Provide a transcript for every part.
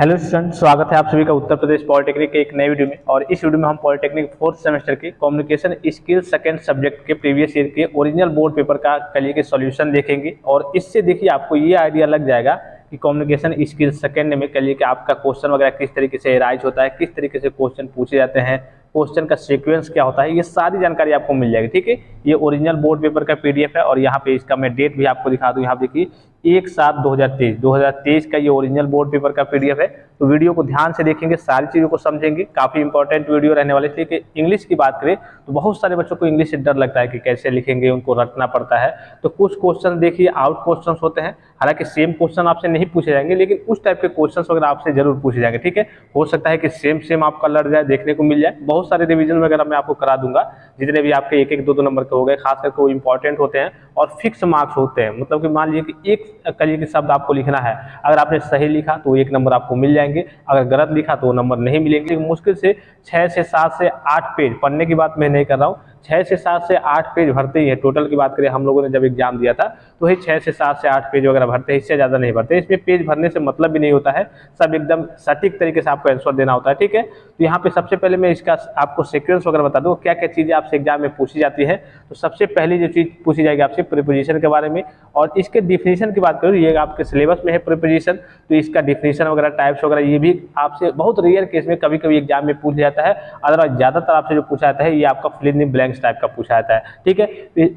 Hello student, स्वागत है आप सभी का उत्तर प्रदेश पॉलिटेक्निक के एक नए वीडियो में। और इस वीडियो में हम पॉलिटेक्निक फोर्थ सेमेस्टर के कम्युनिकेशन स्किल सेकंड सब्जेक्ट के प्रीवियस ईयर के ओरिजिनल बोर्ड पेपर का कल के सॉल्यूशन देखेंगे। और इससे देखिए आपको ये आइडिया लग जाएगा कि कम्युनिकेशन स्किल सेकंड में कल के आपका क्वेश्चन वगैरह किस तरीके से राइज होता है, किस तरीके से क्वेश्चन पूछे जाते हैं, क्वेश्चन का सीक्वेंस क्या होता है, ये सारी जानकारी आपको मिल जाएगी। ठीक है, ये ओरिजिनल बोर्ड पेपर का पीडीएफ है। और यहाँ पे इसका मैं डेट भी आपको दिखा दूं। यहाँ देखिए 1/7/2023 का ये ओरिजिनल बोर्ड पेपर का पीडीएफ है। तो वीडियो को ध्यान से देखेंगे, सारी चीज़ों को समझेंगे। काफ़ी इंपॉर्टेंट वीडियो रहने वाले, इसलिए कि इंग्लिश की बात करें तो बहुत सारे बच्चों को इंग्लिश से डर लगता है कि कैसे लिखेंगे, उनको रटना पड़ता है। तो कुछ क्वेश्चन देखिए आउट क्वेश्चन होते हैं, हालांकि सेम क्वेश्चन आपसे नहीं पूछे जाएंगे, लेकिन उस टाइप के क्वेश्चन वगैरह आपसे जरूर पूछे जाएंगे। ठीक है, हो सकता है कि सेम आपका लड़ जाए, देखने को मिल जाए। बहुत सारे रिवीजन वगैरह मैं आपको करा दूंगा, जितने भी आपके 1-1, 2-2 नंबर के हो गए, खास करके वो इंपॉर्टेंट होते हैं और फिक्स मार्क्स होते हैं। मतलब कि मान लीजिए कि एक कलिए के शब्द आपको लिखना है, अगर आपने सही लिखा तो 1 नंबर आपको मिल जाएंगे, अगर गलत लिखा तो वो नंबर नहीं मिलेंगे। मुश्किल से 6 से 7 से 8 पेज, पढ़ने की बात मैं नहीं कर रहा हूँ, 6 से 7 से 8 पेज भरते ही है। टोटल की बात करें, हम लोगों ने जब एग्जाम दिया था तो वही 6 से 7 से 8 पेज वगैरह भरते हैं, इससे ज़्यादा नहीं भरते। इसमें पेज भरने से मतलब भी नहीं होता है, सब एकदम सटीक तरीके से आपको आंसर देना होता है। ठीक है, तो यहाँ पे सबसे पहले मैं इसका आपको सीक्वेंस वगैरह बता दूँ, क्या क्या चीज़ें आपसे एग्जाम में पूछी जाती है। तो सबसे पहली जो चीज़ पूछी जाएगी आपसे प्रीपोजिशन के बारे में, और इसके डिफिनीशन की बात करूँ, ये आपके सिलेबस में है प्रीपोजिशन, तो इसका डिफिनीशन वगैरह टाइप्स वगैरह ये भी आपसे बहुत रेयर केस में कभी कभी एग्जाम में पूछ जाता है। अदरवाइज ज़्यादातर आपसे जो पूछा जाता है ये आपका fill in the blanks type का पूछा जाता है। ठीक है,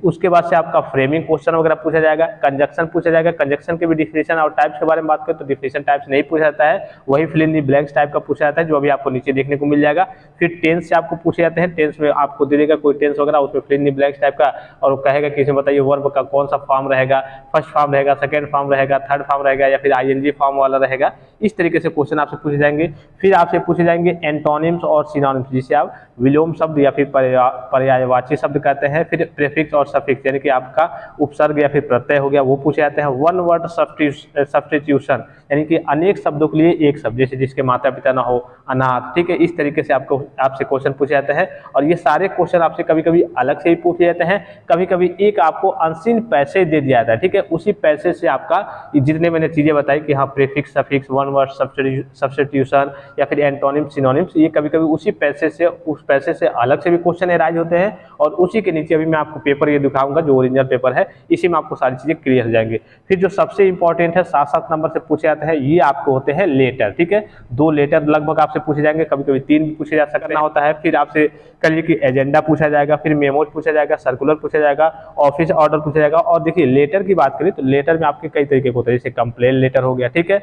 उसके बाद से आपका फ्रेमिंग क्वेश्चन वगैरह पूछा जाएगा, कंजक्शन पूछा जाएगा। कंजक्शन के भी डिफिनीशन और टाइप्स के बारे में बात करें तो डिफिनीशन टाइप्स नहीं पूछा जाता है, वही fill in the blanks type का पूछा जाता है, जो अभी आपको नीचे देखने को मिल जाएगा। फिर टेंस से आपको पूछे जाते हैं, टेंस में आपको दे देगा कोई टेंस वगैरह, उसमें fill in the blanks type का, और वो कहेगा कि इसमें बताइए वर्ब का कौन सा फॉर्म रहेगा, फर्स्ट फॉर्म रहेगा, सेकंड फॉर्म रहेगा, थर्ड फॉर्म रहेगा, या फिर आईएनजी फॉर्म वाला रहेगा। इस तरीके से क्वेश्चन आपसे पूछे जाएंगे। फिर आपसे पूछे जाएंगे एंटोनिम्स और सिनोनिम्स, जिसे आप विलोम शब्द या फिर पर्यायवाची शब्द कहते हैं। फिर प्रीफिक्स और सफिक्स, यानी कि आपका उपसर्ग या फिर प्रत्यय हो गया, वो पूछे जाते हैं। वन वर्ड सब्स्टिट्यूशन, यानी कि अनेक शब्दों के लिए एक शब्द, जैसे जिसके माता पिता ना हो, अनाथ। ठीक है, इस तरीके से आपसे क्वेश्चन पूछे जाते हैं। और ये सारे क्वेश्चन आपसे कभी कभी अलग से ही पूछे जाते हैं, कभी कभी एक आपको अनसीन पैसे दे दिया जाता है। ठीक है, उसी पैसे से आपका जितने मैंने चीजें बताई कि हाँ prefix, suffix, one word substitution या फिर एंटोनिम्स, सिनोनिम्स, ये कभी कभी उसी पैसे से, उस पैसे से अलग से भी क्वेश्चन एराइज होते हैं। और उसी के नीचे अभी मैं आपको पेपर ये दिखाऊंगा जो ओरिजिनल पेपर है, इसी में आपको सारी चीजें क्लियर हो जाएंगे। फिर जो सबसे इंपॉर्टेंट है 7-7 नंबर से पूछे जाते हैं, ये आपको होते हैं लेटर। ठीक है, 2 लेटर लगभग आपसे पूछे जाएंगे, कभी कभी 3 भी पूछे जा सकना होता है। फिर आपसे कल की एजेंडा पूछा जाएगा, फिर मेमोज पूछा जाएगा, सर्कुलर पूछा जाएगा, ऑफिस ऑर्डर पूछा जाएगा। और देखिए लेटर की बात करें तो लेटर में आपके कई तरीके के होते हैं, जैसे कंप्लेन लेटर हो गया, ठीक है,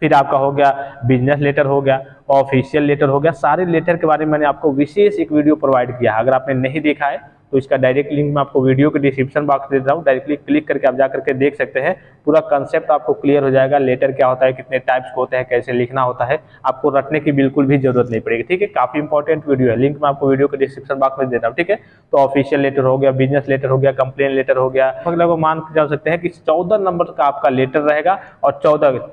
फिर आपका हो गया बिजनेस लेटर हो गया, ऑफिशियल लेटर हो गया। सारे लेटर के बारे में मैंने आपको विशेष एक वीडियो प्रोवाइड किया है, अगर आपने नहीं देखा है तो इसका डायरेक्ट लिंक मैं आपको वीडियो के डिस्क्रिप्शन बॉक्स दे रहा हूँ, डायरेक्टली क्लिक करके आप जा करके देख सकते हैं। पूरा कंसेप्ट आपको क्लियर हो जाएगा, लेटर क्या होता है, कितने टाइप्स होते हैं, कैसे लिखना होता है, आपको रटने की बिल्कुल भी जरूरत नहीं पड़ेगी। ठीक है, काफी इंपॉर्टेंट वीडियो है, लिंक मैं आपको वीडियो के डिस्क्रिप्शन बॉक्स में दे रहा हूँ। ठीक है, तो ऑफिशियल लेटर हो गया, बिजनेस लेटर हो गया, कंप्लेन लेटर हो गया, लगभग मान के चल सकते हैं कि 14 नंबर का आपका लेटर रहेगा, और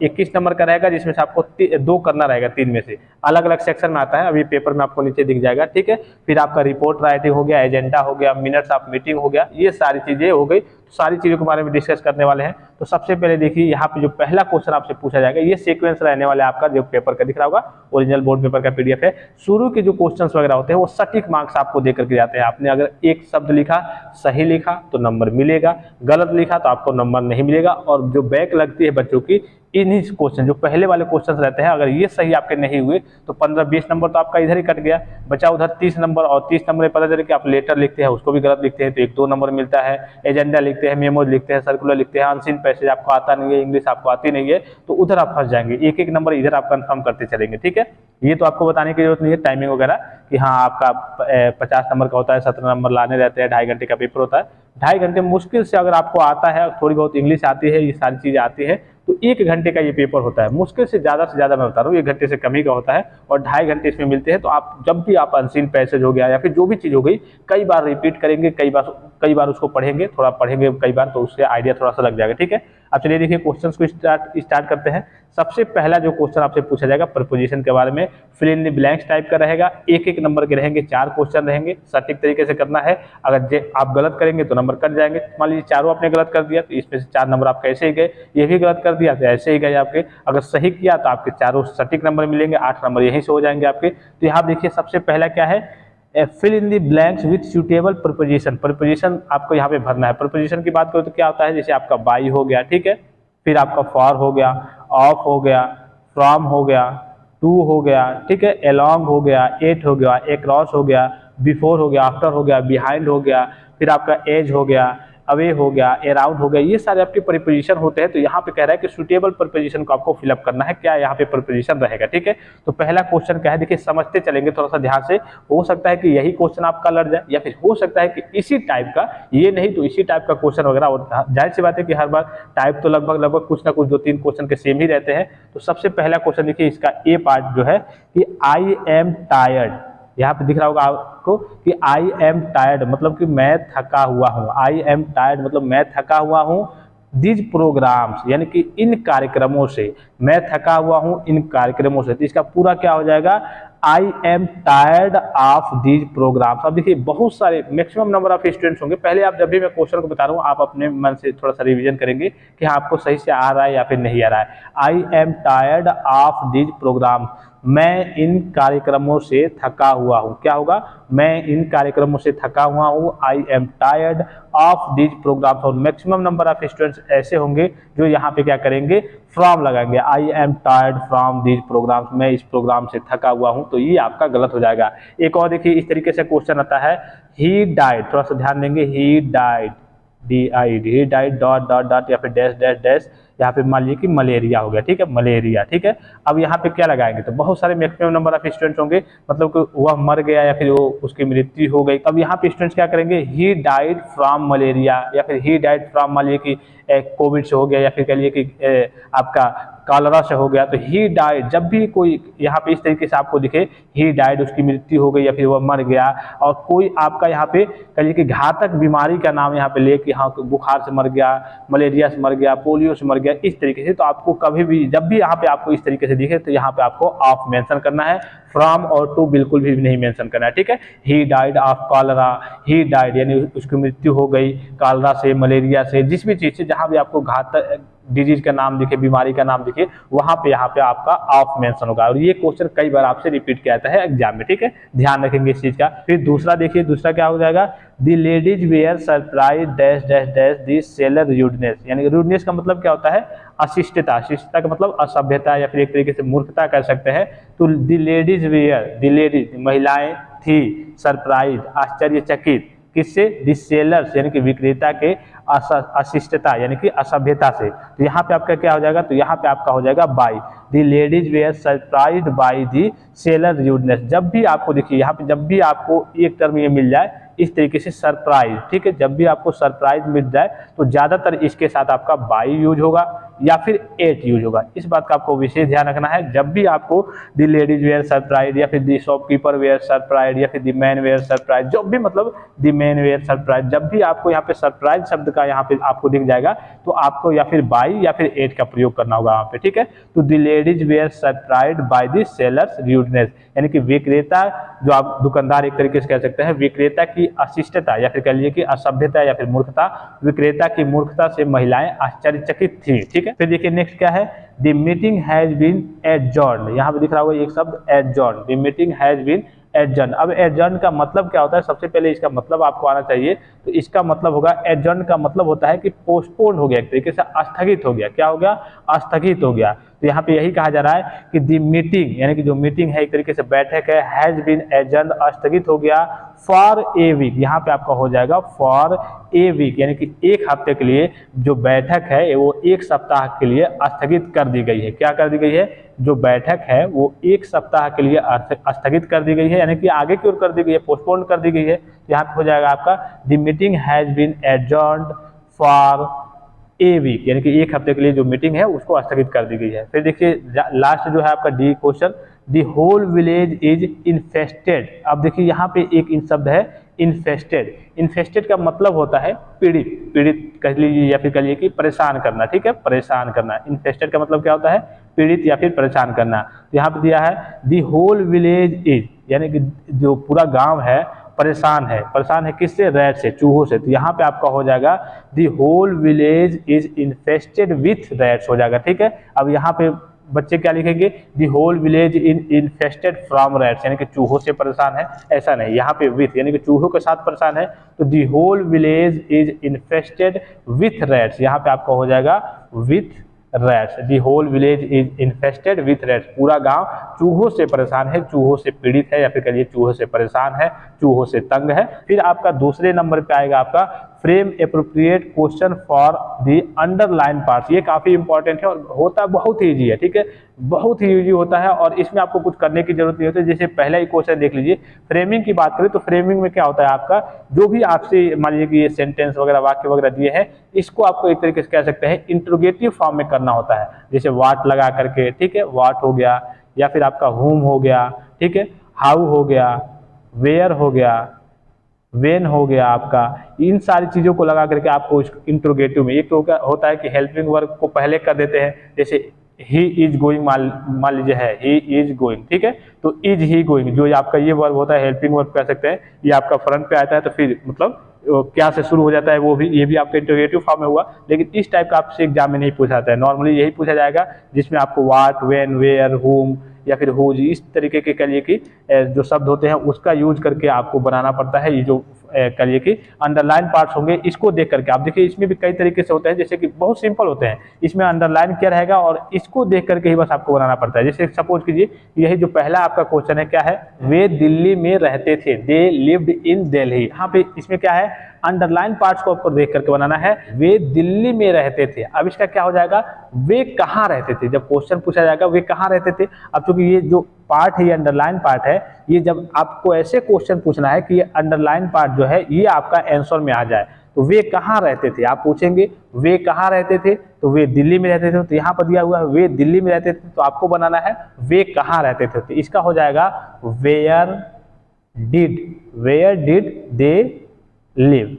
21 नंबर का रहेगा, जिसमें से आपको 2 करना रहेगा, 3 में से अलग अलग सेक्शन में आता है, अभी पेपर में आपको नीचे दिख जाएगा। ठीक है, फिर आपका रिपोर्ट राइटिंग हो गया, एजेंडा हो गया, मिनट्स ऑफ मीटिंग हो गया, ये सारी चीजें हो गई। सारी चीजों के बारे में डिस्कस करने वाले हैं। तो सबसे पहले देखिए यहाँ पे जो पहला क्वेश्चन आपसे पूछा जाएगा, ये सीक्वेंस रहने वाला है आपका, जो पेपर का दिख रहा होगा, ओरिजिनल बोर्ड पेपर का पीडीएफ है। शुरू के जो क्वेश्चंस वगैरह होते हैं वो सटीक मार्क्स आपको दे करके जाते हैं। आपने अगर एक शब्द लिखा, सही लिखा तो नंबर मिलेगा, गलत लिखा तो आपको नंबर नहीं मिलेगा। और जो बैक लगती है बच्चों की, इन्हीं क्वेश्चन जो पहले वाले क्वेश्चंस रहते हैं, अगर ये सही आपके नहीं हुए तो 15-20 नंबर तो आपका इधर ही कट गया, बचा उधर 30 नंबर। और 30 नंबर में पता चले कि आप लेटर लिखते हैं उसको भी गलत लिखते हैं तो 1-2 नंबर मिलता है, एजेंडा लिखते हैं, मेमोज लिखते हैं, सर्कुलर लिखते हैं, अनसीन पैसेज आपको आता नहीं है, इंग्लिश आपको आती नहीं है, तो उधर आप फंस जाएंगे। 1-1 नंबर इधर आप कंफर्म करते चलेंगे। ठीक है, ये तो आपको बताने की जरूरत नहीं है टाइमिंग वगैरह कि हाँ आपका 50 नंबर का होता है, 17 नंबर लाने रहते हैं, 2.5 घंटे का पेपर होता है। 2.5 घंटे मुश्किल से अगर आपको आता है, थोड़ी बहुत इंग्लिश आती है, ये सारी चीजें आती है, तो 1 घंटे का ये पेपर होता है। मुश्किल से ज्यादा मैं बता रहा हूँ, 1 घंटे से कम ही का होता है, और 2.5 घंटे इसमें मिलते हैं। तो आप जब भी आप अनसीन पैसेज हो गया या फिर जो भी चीज हो गई, कई बार रिपीट करेंगे, कई बार उसको पढ़ेंगे, थोड़ा पढ़ेंगे कई बार, तो उससे आइडिया थोड़ा सा लग जाएगा। ठीक है, अब चलिए देखिए क्वेश्चन को स्टार्ट करते हैं। सबसे पहला जो क्वेश्चन आपसे पूछा जाएगा प्रपोजिशन के बारे में, fill in the blanks type का रहेगा। 1-1 नंबर के रहेंगे, 4 क्वेश्चन रहेंगे, सटीक तरीके से करना है। अगर आप गलत करेंगे तो नंबर कट जाएंगे। मान लीजिए चारों आपने गलत कर दिया तो इसमें से 4 नंबर आप कैसे ही गए, ये भी गलत कर कर दिया तो ऐसे ही गए आपके, अगर सही किया तो आपके चारों सटीक नंबर मिलेंगे, 8 नंबर यहीं से हो जाएंगे आपके। तो यहाँ देखिए सबसे पहला क्या है, fill in the blanks with suitable preposition. Preposition आपको यहाँ पे भरना है। प्रीपोजिशन की बात करो तो क्या होता है, जैसे आपका बाई हो गया, ठीक है, फिर आपका फॉर हो गया, ऑफ हो गया, फ्रॉम हो गया, टू हो गया, ठीक है, अलोंग हो गया, एट हो गया, अक्रॉस हो गया, बिफोर हो गया, आफ्टर हो गया, बिहाइंड हो गया, फिर आपका एज हो गया, अवे हो गया, अराउंड हो गया, ये सारे आपके प्रीपोजिशन होते हैं। तो यहाँ पे कह रहा है कि सूटेबल प्रीपोजिशन को आपको फिलअप करना है, क्या यहाँ पे प्रीपोजिशन रहेगा, ठीक है। तो पहला क्वेश्चन क्या है, देखिए समझते चलेंगे थोड़ा सा ध्यान से, हो सकता है कि यही क्वेश्चन आपका लड़ जाए, या फिर हो सकता है कि इसी टाइप का, ये नहीं तो इसी टाइप का क्वेश्चन वगैरह होता है। जाहिर सी बात है कि हर बार टाइप तो लगभग कुछ ना कुछ 2-3 क्वेश्चन के सेम ही रहते हैं। तो सबसे पहला क्वेश्चन देखिए, इसका ए पार्ट जो है कि आई एम टायर्ड, यहाँ पे दिख रहा होगा आपको कि आई एम टायर्ड मतलब कि मैं थका हुआ हूँ। आई एम टायर्ड मतलब मैं थका हुआ हूँ। दीज प्रोग्राम्स यानी कि इन कार्यक्रमों से, मैं थका हुआ हूँ इन कार्यक्रमों से। तो इसका पूरा क्या हो जाएगा, I am tired of these programs. अब देखिए बहुत सारे मैक्सिमम नंबर ऑफ स्टूडेंट्स होंगे, पहले आप जब भी मैं क्वेश्चन को बता रहा हूँ आप अपने मन से थोड़ा सा रिवीजन करेंगे कि हाँ आपको सही से आ रहा है या फिर नहीं आ रहा है। I am tired of these programs, मैं इन कार्यक्रमों से थका हुआ हूँ। क्या होगा, मैं इन कार्यक्रमों से थका हुआ हूँ। I am tired of these programs. और मैक्सिमम नंबर ऑफ स्टूडेंट्स ऐसे होंगे जो यहाँ पे क्या करेंगे, फ्रॉम लगाएंगे। I am tired from these programs, मैं इस प्रोग्राम से थका हुआ हूँ। तो ये आपका गलत हो जाएगा। एक और देखिए इस तरीके से क्वेश्चन आता है, ही डाइड, थोड़ा सा ध्यान देंगे, he died, DID, he died dot dot dot या फिर डैश डैश डैश, यहाँ पे मान लीजिए कि मलेरिया हो गया, ठीक है, मलेरिया, ठीक है। अब यहाँ पे क्या लगाएंगे, तो बहुत सारे मैक्सिमम नंबर ऑफ स्टूडेंट्स होंगे, मतलब कि वह मर गया या फिर वो उसकी मृत्यु हो गई। अब यहाँ पे स्टूडेंट्स क्या करेंगे, ही डाइड फ्रॉम मलेरिया या फिर ही डाइड फ्रॉम, मान लीजिए कि कोविड से हो गया या फिर कह लीजिए कि आपका कॉलरा से हो गया। तो ही डाइड, जब भी कोई यहाँ पे इस तरीके से आपको दिखे ही डाइड, उसकी मृत्यु हो गई या फिर वह मर गया, और कोई आपका यहाँ पे कहिए कि घातक बीमारी का नाम यहाँ पे ले कि हाँ बुखार से मर गया, मलेरिया से मर गया, पोलियो से मर गया, इस तरीके से, तो आपको कभी भी जब भी यहाँ पे आपको इस तरीके से दिखे तो यहाँ पे आपको ऑफ मेंशन करना है, फ्रॉम और टू बिल्कुल भी नहीं मेंशन करना है, ठीक है। He died of cholera, he died यानी उसकी मृत्यु हो गई कॉलरा से, मलेरिया से, जिस भी चीज से जहाँ भी आपको घातक डिजीज का नाम दिखे, बीमारी का नाम दिखे, वहां पे यहाँ पे आपका ऑफ मेंशन होगा। और ये क्वेश्चन कई बार आपसे रिपीट किया जाता है एग्जाम में, ठीक है, ध्यान रखेंगे इस चीज का। फिर दूसरा देखिए, दूसरा क्या हो जाएगा, the ladies wear surprise dash dash dash the seller rudeness, यानी रूडनेस का मतलब क्या होता है, अशिष्टता। अशिष्टता का मतलब असभ्यता या फिर एक तरीके से मूर्खता कह सकते हैं। तो the ladies wear, the ladies महिलाएं थी, सरप्राइज आश्चर्यचकित, किससे, द सेलर्स यानी कि विक्रेता के अशिष्टता यानी कि असभ्यता से। तो यहाँ पे आपका क्या हो जाएगा, तो यहाँ पे आपका हो जाएगा by, the ladies wear surprised by the seller rudeness. जब भी आपको देखिए यहाँ पे जब भी आपको एक टर्म ये मिल जाए इस तरीके से सरप्राइज, ठीक है, जब भी आपको सरप्राइज मिल जाए तो ज्यादातर इसके साथ आपका बाई यूज होगा या फिर एट यूज होगा। इस बात का आपको विशेष ध्यान रखना है। जब भी आपको द लेडीज वेयर सरप्राइज या फिर द शॉपकीपर वेयर सरप्राइज या फिर द मैन वेयर सरप्राइज, जो भी मतलब द मैन वेयर सरप्राइज, जब भी आपको यहाँ पे सरप्राइज शब्द का यहाँ पे आपको दिख जाएगा तो आपको या फिर बाई या फिर एट का प्रयोग करना होगा यहाँ पे, ठीक है। तो the ladies wear surprised by the sellers rudeness, यानी कि विक्रेता, जो आप दुकानदार एक तरीके से कह सकते हैं, विक्रेता की अशिष्टता या फिर कह लीजिए कि असभ्यता या फिर मूर्खता, विक्रेता की मूर्खता से महिलाएं आश्चर्यचकित थी, ठीक है। फिर देखिए नेक्स्ट क्या है, the meeting has been adjourned, यहाँ पे दिख रहा होगा एक शब्द adjourn, the meeting has been adjourn. अब एडजॉर्न का मतलब क्या होता है, सबसे पहले इसका मतलब आपको आना चाहिए। तो इसका मतलब होगा, एडजॉर्न का मतलब होता है कि पोस्टपोन हो गया, एक तरीके से स्थगित हो गया। क्या हो गया, स्थगित हो गया। तो यहाँ पे यही कहा जा रहा है कि दी मीटिंग यानी कि जो मीटिंग है एक तरीके से बैठक है, हैज बीन एडजॉर्न्ड, स्थगित हो गया, फॉर ए वीक, यहाँ पे आपका हो जाएगा फॉर ए वीक, यानी कि एक हफ्ते के लिए जो बैठक है वो एक सप्ताह के लिए स्थगित कर दी गई है। क्या कर दी गई है, जो बैठक है वो एक सप्ताह के लिए स्थगित कर दी गई है, यानी कि आगे की ओर कर दी गई है, पोस्टपोन कर दी गई है। यहाँ पे हो जाएगा आपका the meeting has been adjourned for a week, यानी कि एक हफ्ते के लिए जो मीटिंग है उसको स्थगित कर दी गई है। फिर देखिए लास्ट जो है आपका D question, the whole village is infested. अब देखिए यहाँ पे एक इन शब्द है इन्फेस्टेड। इन्फेस्टेड का मतलब होता है पीड़ित, पीड़ित कह लीजिए या फिर कह लीजिए कि परेशान करना, ठीक है, परेशान करना। इन्फेस्टेड का मतलब क्या होता है, पीड़ित या फिर परेशान करना। तो यहाँ पे दिया है द होल विलेज इज, यानी कि जो पूरा गांव है परेशान है किससे? रैट से, चूहों से। तो यहाँ पे आपका हो जाएगा the whole village is infested with rats हो जाएगा, ठीक है। अब यहाँ पे बच्चे क्या लिखेंगे? The whole village infested from rats, यानी कि चूहों से परेशान है, ऐसा नहीं, यहाँ पे विथ यानी कि चूहों के साथ परेशान है, तो the whole village is infested with rats, यहाँ पे आपका हो जाएगा with rats. The whole village is infested with rats, पूरा गांव चूहों से परेशान है, चूहों से पीड़ित है, या फिर कहिए चूहों से परेशान है, चूहों से तंग है। फिर आपका दूसरे नंबर पे आएगा आपका frame appropriate question for the underline parts. ये काफी इंपॉर्टेंट है और होता बहुत ही ईजी है, ठीक है, बहुत ही ईजी होता है और इसमें आपको कुछ करने की जरूरत नहीं होती। जैसे पहला ही क्वेश्चन देख लीजिए, फ्रेमिंग की बात करें तो फ्रेमिंग में क्या होता है आपका, जो भी आपसे मान लीजिए कि ये सेंटेंस वगैरह वाक्य वगैरह दिए हैं, इसको आपको एक तरीके से कह सकते हैं इंट्रोगेटिव फॉर्म में करना होता है। जैसे वाट लगा करके, ठीक है, वाट हो गया, या फिर आपका होम हो गया, ठीक है, हाउ हो गया, वेयर हो गया, वेन हो गया आपका, इन सारी चीज़ों को लगा करके आपको इंट्रोगेटिव में, एक तो होता है कि हेल्पिंग वर्ब को पहले कर देते हैं, जैसे ही इज गोइंग मान लीजिए है ही इज गोइंग, ठीक है, तो इज ही गोइंग जो आपका ये वर्ब होता है हेल्पिंग वर्ब कह सकते हैं, ये आपका फ्रंट पे आता है तो फिर मतलब क्या से शुरू हो जाता है, वो भी ये भी आपका इंट्रोगेटिव फॉर्म में हुआ। लेकिन इस टाइप का आपसे एग्जाम में नहीं पूछा जाता है, नॉर्मली यही पूछा जाएगा जिसमें आपको वाट, वेन, वेयर, होम या फिर हुज, इस तरीके के कहिए कि जो शब्द होते हैं उसका यूज करके आपको बनाना पड़ता है। ये जो कहिए कि अंडरलाइन पार्ट्स होंगे, इसको देख करके आप देखिए, इसमें भी कई तरीके से होते हैं, जैसे कि बहुत सिंपल होते हैं, इसमें अंडरलाइन क्या रहेगा और इसको देख करके ही बस आपको बनाना पड़ता है। जैसे सपोज कीजिए यही जो पहला आपका क्वेश्चन है, क्या है, वे दिल्ली में रहते थे, दे लिव्ड इन दिल्ली। यहाँ पे इसमें क्या है, अंडरलाइन पार्ट्स को आपको देख करके बनाना है, वे दिल्ली में रहते थे। अब इसका क्या हो जाएगा, वे कहाँ रहते थे, जब क्वेश्चन पूछा जाएगा वे कहाँ रहते थे। अब चूंकि ये जो पार्ट है, ये अंडरलाइन पार्ट है, ये जब आपको ऐसे क्वेश्चन पूछना है कि ये अंडरलाइन पार्ट जो है ये आपका आंसर में आ जाए, तो वे कहाँ रहते थे, आप पूछेंगे वे कहाँ रहते थे, तो वे दिल्ली में रहते थे, तो यहाँ पर दिया हुआ है वे दिल्ली में रहते थे, तो आपको बनाना है वे कहाँ रहते थे, तो इसका हो जाएगा where did they live,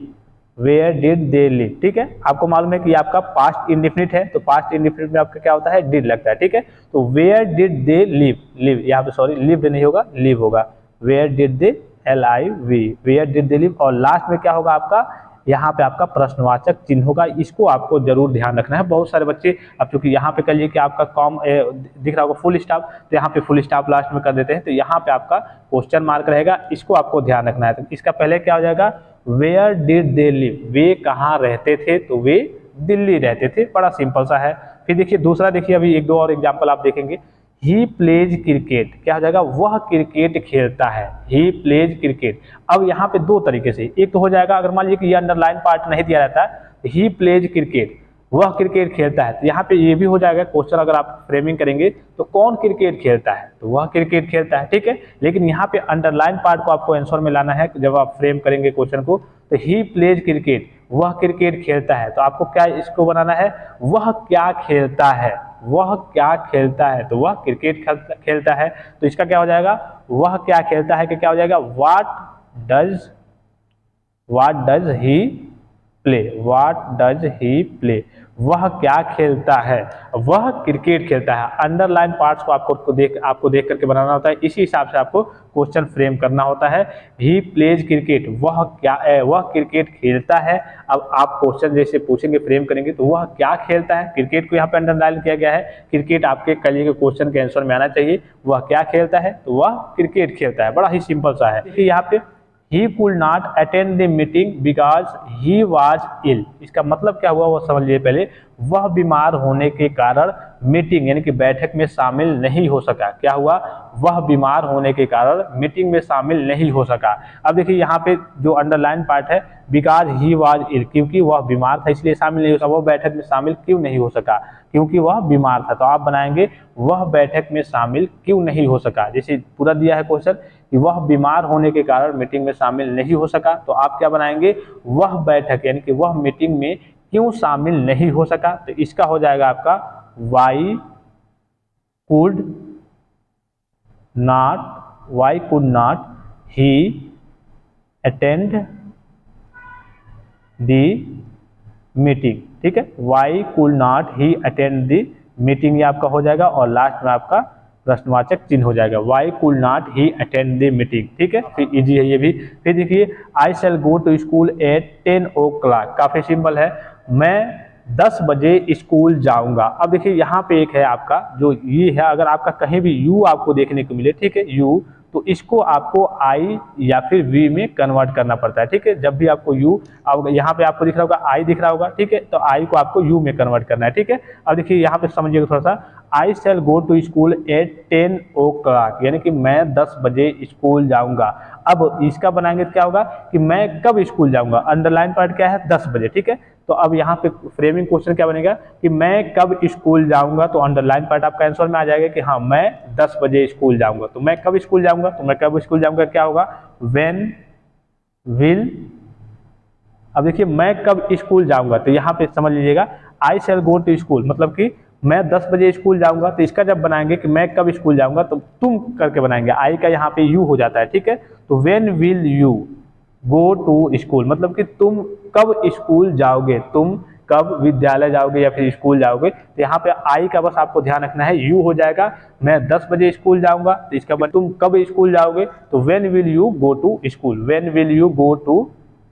where did they live, ठीक है। आपको मालूम है कि आपका पास्ट इंडेफिनिट है, तो पास्ट इंडेफिनिट में आपका क्या होता है, डिड लगता है, ठीक है। तो वेयर डिड दे लिव यहाँ पे सॉरी लिव्ड नहीं होगा, लिव होगा, where did they LIV, where did they live. और लास्ट में क्या होगा आपका, यहाँ पे आपका प्रश्नवाचक चिन्ह होगा, इसको आपको जरूर ध्यान रखना है। बहुत सारे बच्चे, अब चूंकि यहाँ पे कहिए कि आपका कॉम दिख रहा होगा फुल स्टॉप, तो यहाँ पे फुल स्टॉप लास्ट में कर देते हैं, तो यहाँ पे आपका क्वेश्चन मार्क रहेगा, इसको आपको ध्यान रखना है। तो इसका पहले क्या हो जाएगा, वेयर डिड दे लिव, वे कहाँ रहते थे, तो वे दिल्ली रहते थे, बड़ा सिंपल सा है। फिर देखिए दूसरा, देखिए अभी एक दो और एग्जाम्पल आप देखेंगे, ही प्लेज क्रिकेट, क्या हो जाएगा, वह क्रिकेट खेलता है, ही प्लेज क्रिकेट। अब यहाँ पे दो तरीके से, एक तो हो जाएगा अगर मान लीजिए कि ये अंडरलाइन पार्ट नहीं दिया रहता है, ही प्लेज क्रिकेट, वह क्रिकेट खेलता है, तो यहाँ पे ये भी हो जाएगा क्वेश्चन, अगर आप फ्रेमिंग करेंगे तो कौन क्रिकेट खेलता है, तो वह क्रिकेट खेलता है, ठीक है। लेकिन यहाँ पे अंडरलाइन पार्ट को आपको आंसर में लाना है, जब आप फ्रेम करेंगे क्वेश्चन को, तो ही प्लेज क्रिकेट, वह क्रिकेट खेलता है, तो आपको क्या इसको बनाना है, वह क्या खेलता है, वह क्या खेलता है, तो वह क्रिकेट खेलता है, तो इसका क्या हो जाएगा, वह क्या खेलता है कि क्या हो जाएगा, what does he play, what does he play, वह क्या खेलता है, वह क्रिकेट खेलता है। अंडरलाइन पार्ट्स को आपको देख करके बनाना होता है, इसी हिसाब से आपको क्वेश्चन फ्रेम करना होता है। ही प्लेज क्रिकेट, वह क्रिकेट खेलता है। अब आप क्वेश्चन जैसे पूछेंगे फ्रेम करेंगे, तो वह क्या खेलता है, क्रिकेट को यहाँ पे अंडरलाइन किया गया है, क्रिकेट आपके कल के क्वेश्चन के आंसर में आना चाहिए, वह क्या खेलता है, तो वह क्रिकेट खेलता है, बड़ा ही सिंपल सा है। देखिए यहाँ पे He could not attend the meeting because he was ill, इसका मतलब क्या हुआ वो समझ लीजिए पहले, वह बीमार होने के कारण मीटिंग यानी कि बैठक में शामिल नहीं हो सका। क्या हुआ, वह बीमार होने के कारण मीटिंग में शामिल नहीं हो सका। अब देखिए यहाँ पे जो अंडरलाइन पार्ट है, बिकॉज ही वाज इल, क्योंकि वह बीमार था इसलिए शामिल नहीं हो सका। वह बैठक में शामिल क्यों नहीं हो सका, क्योंकि वह बीमार था, तो आप बनाएंगे वह बैठक में शामिल क्यों नहीं हो सका। जैसे पूरा दिया है क्वेश्चन कि वह बीमार होने के कारण मीटिंग में शामिल नहीं हो सका, तो आप क्या बनाएंगे, वह बैठक यानी कि वह मीटिंग में क्यों शामिल नहीं हो सका, तो इसका हो जाएगा आपका Y could not he attend the meeting, ठीक है, Y could not he attend the meeting, ये आपका हो जाएगा। और लास्ट में आपका प्रश्नवाचक चिन्ह हो जाएगा। Why could not he attend the meeting, ठीक है, फिर इजी है ये भी। फिर देखिए I shall go to school at 10 o'clock, काफी सिंपल है, मैं 10 बजे स्कूल जाऊंगा। अब देखिए यहाँ पे एक है आपका जो ये है, अगर आपका कहीं भी यू आपको देखने को मिले, ठीक है, यू, तो इसको आपको आई या फिर वी में कन्वर्ट करना पड़ता है, ठीक है। जब भी आपको यू, अब यहाँ पे आपको दिख रहा होगा आई दिख रहा होगा, ठीक है, तो आई को आपको यू में कन्वर्ट करना है, ठीक है। अब देखिए यहाँ पे समझिएगा थोड़ा सा, I shall go to school at 10 o'clock, यानी कि मैं 10 बजे स्कूल जाऊंगा। अब इसका बनाएंगे तो क्या होगा कि मैं कब स्कूल जाऊंगा, अंडरलाइन पार्ट क्या है 10 बजे, ठीक है। तो अब यहाँ पे फ्रेमिंग क्वेश्चन क्या बनेगा कि मैं कब स्कूल जाऊंगा, तो अंडरलाइन पार्ट आपका आंसर में आ जाएगा कि हाँ मैं 10 बजे स्कूल जाऊंगा। तो मैं कब स्कूल जाऊंगा, तो मैं कब स्कूल जाऊंगा क्या होगा, व्हेन विल। अब देखिए मैं कब स्कूल जाऊंगा, तो यहाँ पे समझ लीजिएगा आई शैल गो टू स्कूल, मतलब कि मैं 10 बजे स्कूल जाऊंगा। तो इसका जब बनाएंगे कि मैं कब स्कूल जाऊंगा, तो तुम करके बनाएंगे, आई का यहाँ पे यू हो जाता है, ठीक है। तो when will you go to school, मतलब कि तुम कब स्कूल जाओगे, तुम कब विद्यालय जाओगे या फिर स्कूल जाओगे। तो यहाँ पे आई का बस आपको ध्यान रखना है, यू हो जाएगा, मैं 10 बजे स्कूल जाऊंगा, तो इसका बाद तुम कब स्कूल जाओगे, तो when will you go to school, when will you go to,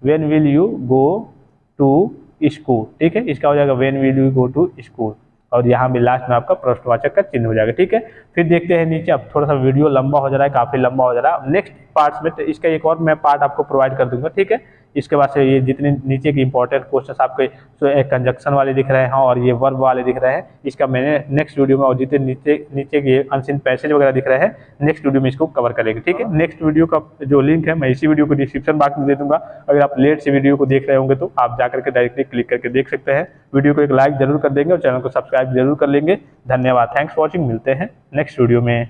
when will you go to school, ठीक है, इसका हो जाएगा when will you go to school, और यहाँ भी लास्ट में आपका प्रश्नवाचक का चिन्ह हो जाएगा, ठीक है। फिर देखते हैं नीचे, अब थोड़ा सा वीडियो लंबा हो जा रहा है, काफी लंबा हो जा रहा है, नेक्स्ट पार्ट्स में तो इसका एक और मैं पार्ट आपको प्रोवाइड कर दूंगा, ठीक है। इसके बाद से ये जितने नीचे के इंपॉर्टेंट क्वेश्चंस आपके कंजक्शन वाले दिख रहे हैं और ये वर्ब वाले दिख रहे हैं, इसका मैंने नेक्स्ट वीडियो में, और जितने नीचे के अनसीन पैसेज वगैरह दिख रहे हैं नेक्स्ट वीडियो में इसको कवर करेंगे, ठीक है। नेक्स्ट वीडियो का जो लिंक है मैं इसी वीडियो को डिस्क्रिप्शन बॉक्स में दे दूंगा, अगर आप लेट से वीडियो को देख रहे होंगे तो आप जाकर के डायरेक्टली क्लिक करके देख सकते हैं। वीडियो को एक लाइक जरूर कर देंगे और चैनल को सब्सक्राइब जरूर कर लेंगे। धन्यवाद, थैंक्स फॉर वॉचिंग, मिलते हैं नेक्स्ट वीडियो में।